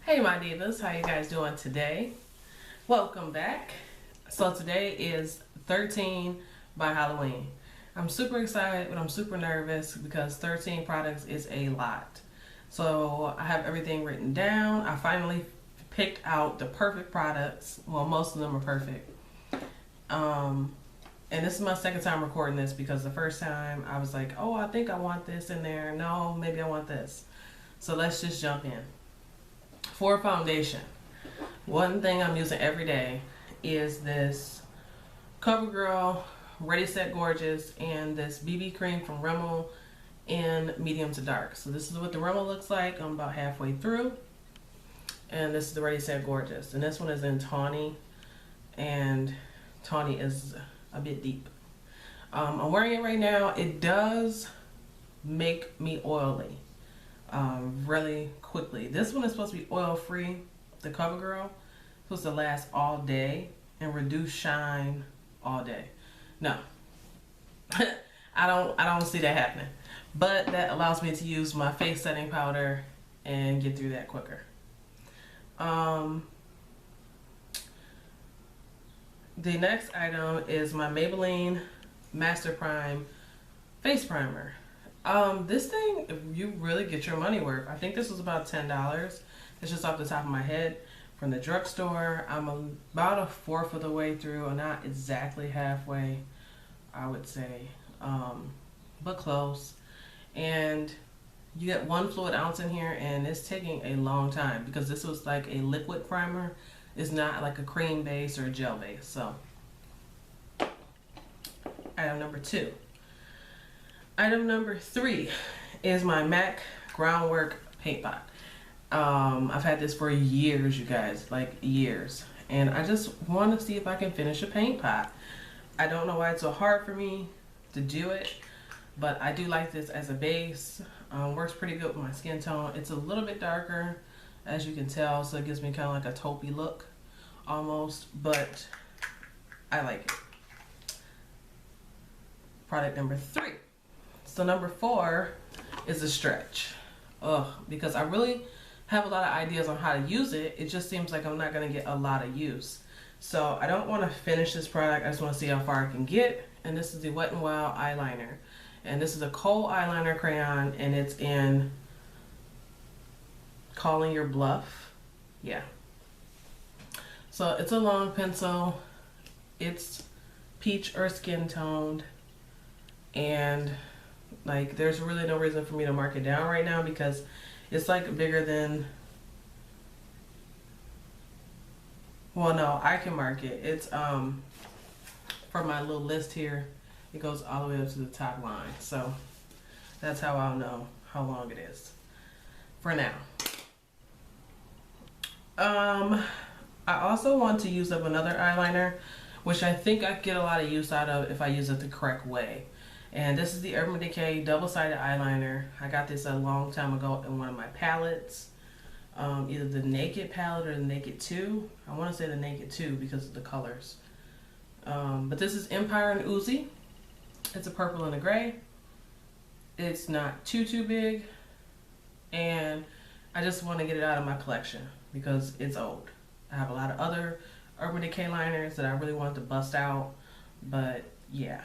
Hey my divas, how you guys doing today? Welcome back. So today is 13 by Halloween. I'm super excited, but I'm super nervous because 13 products is a lot. So I have everything written down. I finally picked out the perfect products. Well, most of them are perfect. And this is my second time recording this because the first time I was like, oh, I think I want this in there. No, maybe I want this. So let's just jump in. For foundation, one thing I'm using every day is this Covergirl Ready Set Gorgeous and this BB cream from Rimmel in medium to dark. So this is what the Rimmel looks like. I'm about halfway through, and this is the Ready Set Gorgeous, and this one is in Tawny, and Tawny is a bit deep. I'm wearing it right now. It does make me oily really quickly. This one is supposed to be oil free. The Covergirl supposed to last all day and reduce shine all day. No, I don't see that happening. But that allows me to use my face setting powder and get through that quicker. The next item is my Maybelline Master Prime Face Primer. This thing, you really get your money worth. I think this was about $10. It's just off the top of my head from the drugstore. I'm about a fourth of the way through, or not exactly halfway, I would say, but close. And you get 1 fluid ounce in here, and it's taking a long time because this was like a liquid primer. It's not like a cream base or a gel base. So, item number 2. Item number 3 is my MAC Groundwork Paint Pot. I've had this for years, you guys, like years. And I just want to see if I can finish a paint pot. I don't know why it's so hard for me to do it, but I do like this as a base. Works pretty good with my skin tone. It's a little bit darker, as you can tell, so it gives me kind of like a taupey look almost, but I like it. Product number 3. So number 4 is a stretch. Because I really have a lot of ideas on how to use it. It just seems like I'm not going to get a lot of use. So I don't want to finish this product. I just want to see how far I can get. And this is the Wet n Wild eyeliner. And this is a Khol eyeliner crayon, and it's in Calling Your Bluff. Yeah. So it's a long pencil. It's peach or skin toned. And like, there's really no reason for me to mark it down right now because it's like bigger than, well, no, I can mark it. It's for my little list here, it goes all the way up to the top line. So that's how I'll know how long it is for now. I also want to use up another eyeliner, which I think I get a lot of use out of if I use it the correct way. And this is the Urban Decay double-sided eyeliner. I got this a long time ago in one of my palettes. Either the Naked palette or the Naked 2. I want to say the Naked 2 because of the colors. But this is Empire and Uzi. It's a purple and a gray. It's not too big. And I just want to get it out of my collection because it's old. I have a lot of other Urban Decay liners that I really want to bust out. But yeah.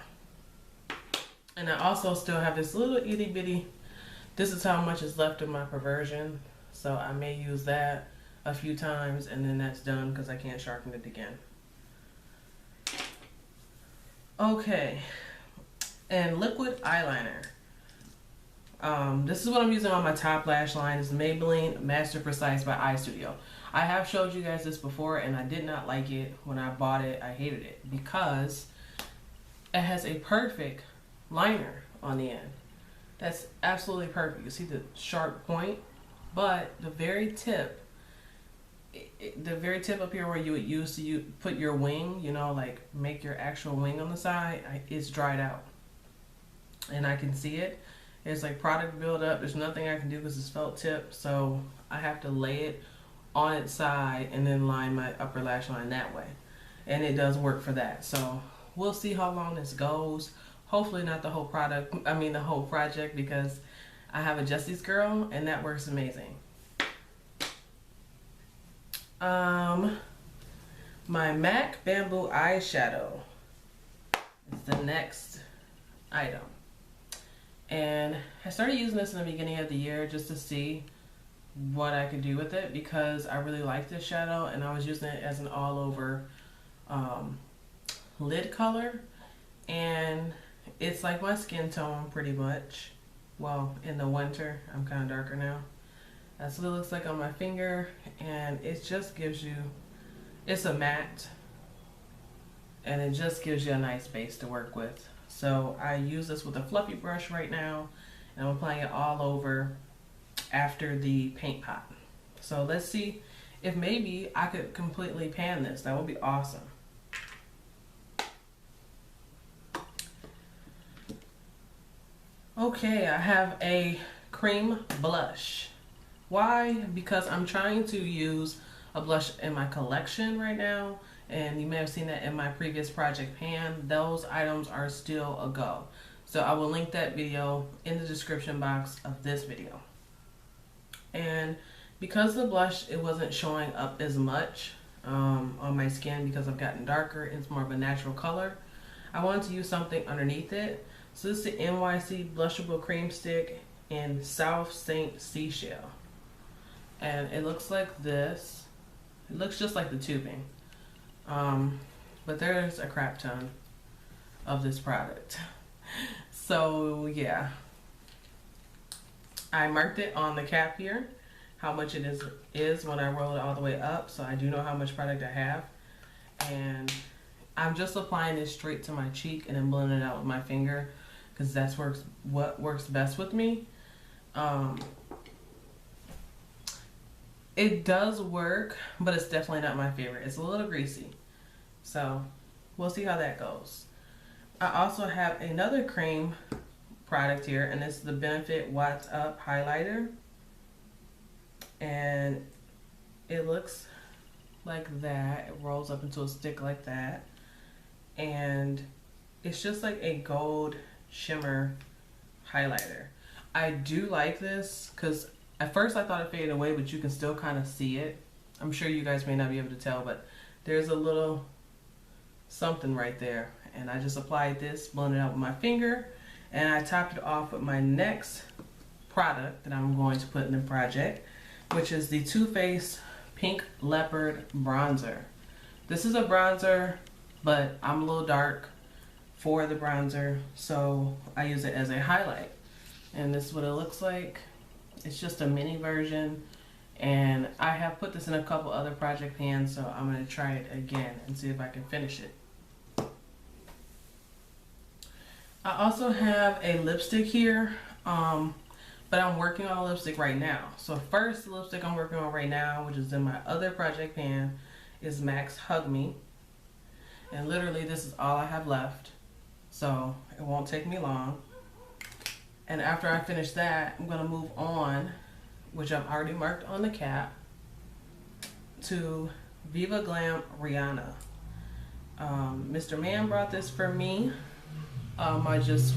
And I also still have this little itty bitty, this is how much is left of my Perversion. So I may use that a few times and then that's done because I can't sharpen it again. Okay, and liquid eyeliner. This is what I'm using on my top lash line. It's Maybelline Master Presice by Eye Studio. I have showed you guys this before and I did not like it. When I bought it, I hated it because it has a perfect liner on the end. That's absolutely perfect. You see the sharp point, but the very tip, the very tip up here where you would use to put your wing, you know, like make your actual wing on the side, it's dried out. And I can see it. It's like product buildup. There's nothing I can do because it's felt tip, so I have to lay it on its side and then line my upper lash line that way. And it does work for that. So we'll see how long this goes. Hopefully not the whole product, the whole project, because I have a Jesse's Girl and that works amazing. My MAC Bamboo Eyeshadow is the next item. And I started using this in the beginning of the year just to see what I could do with it, because I really like this shadow and I was using it as an all over lid color, and it's like my skin tone pretty much. Well, in the winter I'm kind of darker now. That's what it looks like on my finger, and it just gives you, it's a matte and it just gives you a nice base to work with. So I use this with a fluffy brush right now, and I'm applying it all over after the paint pot. So let's see if maybe I could completely pan this. That would be awesome. Okay, I have a cream blush. Why? Because I'm trying to use a blush in my collection right now, and you may have seen that in my previous project pan. Those items are still a go. So I will link that video in the description box of this video. And because the blush, it wasn't showing up as much on my skin because I've gotten darker, it's more of a natural color, I wanted to use something underneath it. So this is the NYC Blushable Cream Stick in South Saint Seashell. And it looks like this. It looks just like the tubing. But there's a crap ton of this product. So yeah. I marked it on the cap here, how much it is when I roll it all the way up, so I do know how much product I have. And I'm just applying this straight to my cheek and then blending it out with my finger, because that's what works best with me. It does work, but it's definitely not my favorite. It's a little greasy, so we'll see how that goes. I also have another cream product here, and it's the Benefit Watts Up highlighter, and it looks like that. It rolls up into a stick like that, and it's just like a gold shimmer highlighter. I do like this because at first I thought it faded away, but you can still kind of see it. I'm sure you guys may not be able to tell, but there's a little something right there. And I just applied this, blended it out with my finger, and I topped it off with my next product that I'm going to put in the project, which is the Too Faced Pink Leopard Bronzer. This is a bronzer, but I'm a little dark for the bronzer, so I use it as a highlight. And this is what it looks like. It's just a mini version, and I have put this in a couple other project pans, so I'm going to try it again and see if I can finish it. I also have a lipstick here, but I'm working on a lipstick right now. So first, the lipstick I'm working on right now, which is in my other project pan, is MAC's Hug Me. And literally this is all I have left, so it won't take me long. And after I finish that, I'm gonna move on, which I've already marked on the cap, to Viva Glam Rhianna. Mr. Man brought this for me. I just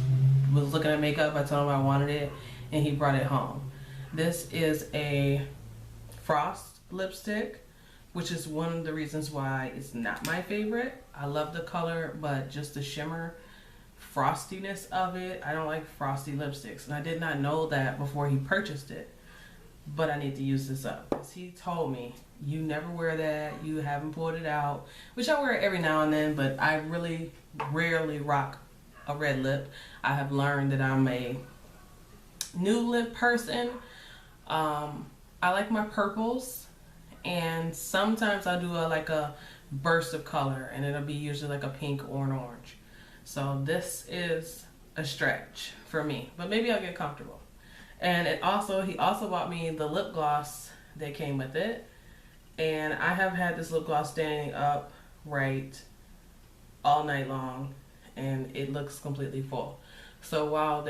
was looking at makeup, I told him I wanted it, and he brought it home. This is a frost lipstick, which is one of the reasons why it's not my favorite. I love the color, but just the shimmer frostiness of it, I don't like frosty lipsticks, and I did not know that before he purchased it, but I need to use this up, because he told me, you never wear that, you haven't pulled it out, which I wear it every now and then, but I really rarely rock a red lip. I have learned that I'm a new lip person. I like my purples, and sometimes I do like a burst of color, and it'll be usually like a pink or an orange. So this is a stretch for me, but maybe I'll get comfortable. And he also bought me the lip gloss that came with it, and I have had this lip gloss standing upright all night long, and it looks completely full. So while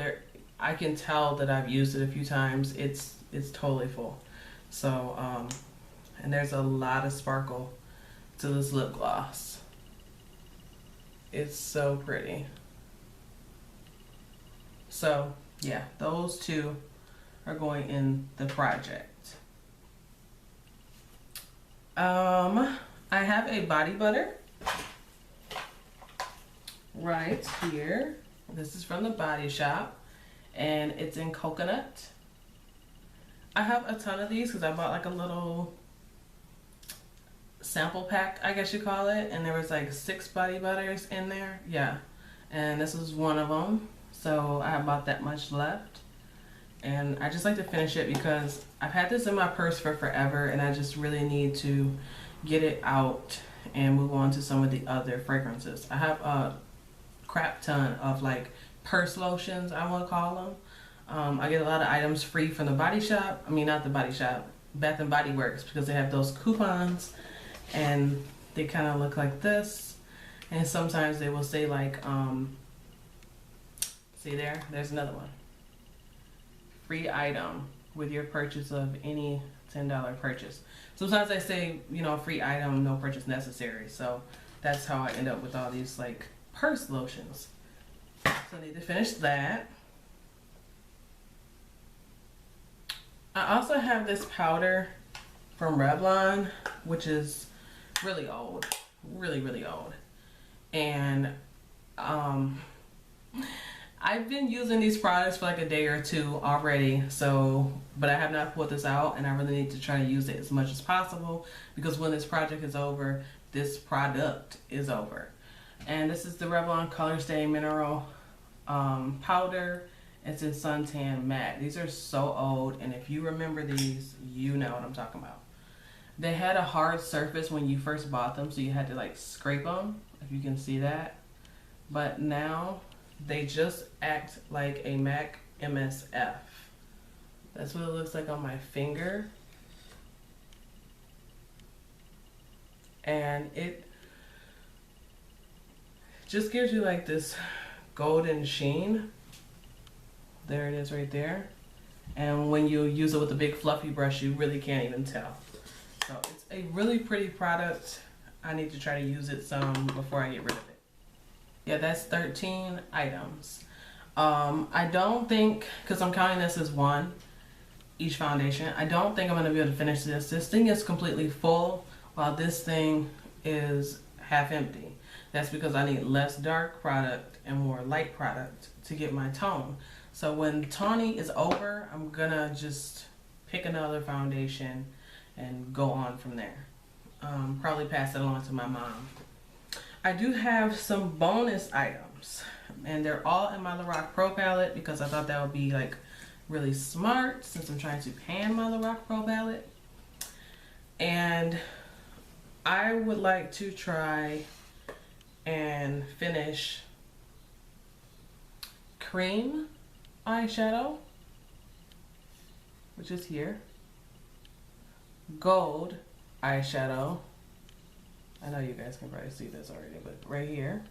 I can tell that I've used it a few times, it's totally full. So and there's a lot of sparkle to this lip gloss. It's so pretty. So yeah, those two are going in the project. I have a body butter right here. This is from the Body Shop and it's in coconut. I have a ton of these because I bought like a little sample pack, I guess you call it, and there was like 6 body butters in there. Yeah, and this is one of them, so I have about that much left. And I just like to finish it because I've had this in my purse for forever and I just really need to get it out and move on to some of the other fragrances. I have a crap ton of like purse lotions, I want to call them. I get a lot of items free from the Body Shop. I mean, not the Body Shop, Bath and Body Works, because they have those coupons and they kind of look like this. And sometimes they will say like, see there's another one. Free item with your purchase of any $10 purchase. Sometimes I say, you know, free item, no purchase necessary. So that's how I end up with all these like purse lotions. So I need to finish that. I also have this powder from Revlon, which is really old, really old. And I've been using these products for like a day or two already, so, but I have not pulled this out and I really need to try to use it as much as possible because when this project is over, this product is over. And this is the Revlon Color Stay Mineral powder. It's in Suntan Matte. These are so old, and if you remember these, you know what I'm talking about. They had a hard surface when you first bought them, so you had to like scrape them, if you can see that. But now they just act like a MAC MSF. That's what it looks like on my finger. And it just gives you like this golden sheen. There it is right there. And when you use it with a big fluffy brush, you really can't even tell. So it's a really pretty product. I need to try to use it some before I get rid of it. Yeah, that's 13 items. I don't think, because I'm counting this as one, each foundation, I don't think I'm going to be able to finish this. This thing is completely full while this thing is half empty. That's because I need less dark product and more light product to get my tone. So when Tawny is over, I'm gonna just pick another foundation and go on from there. Probably pass it along to my mom. I do have some bonus items, and they're all in my Lorac Pro palette because I thought that would be like really smart since I'm trying to pan my Lorac Pro palette. And I would like to try and finish cream eyeshadow, which is here, gold eyeshadow, I know you guys can probably see this already, but right here,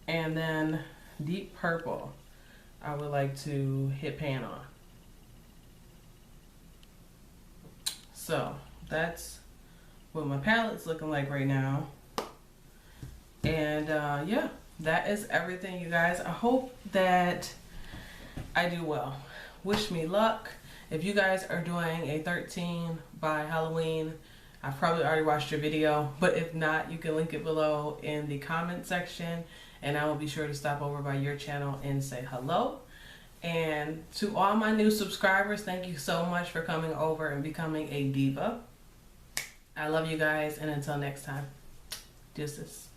and then deep purple I would like to hit pan on. So that's what my palette's looking like right now. And yeah, that is everything, you guys. I hope that I do well. Wish me luck. If you guys are doing a 13 by Halloween, I've probably already watched your video, but if not, you can link it below in the comment section, and I will be sure to stop over by your channel and say hello. And to all my new subscribers, thank you so much for coming over and becoming a diva. I love you guys, and until next time, deuces.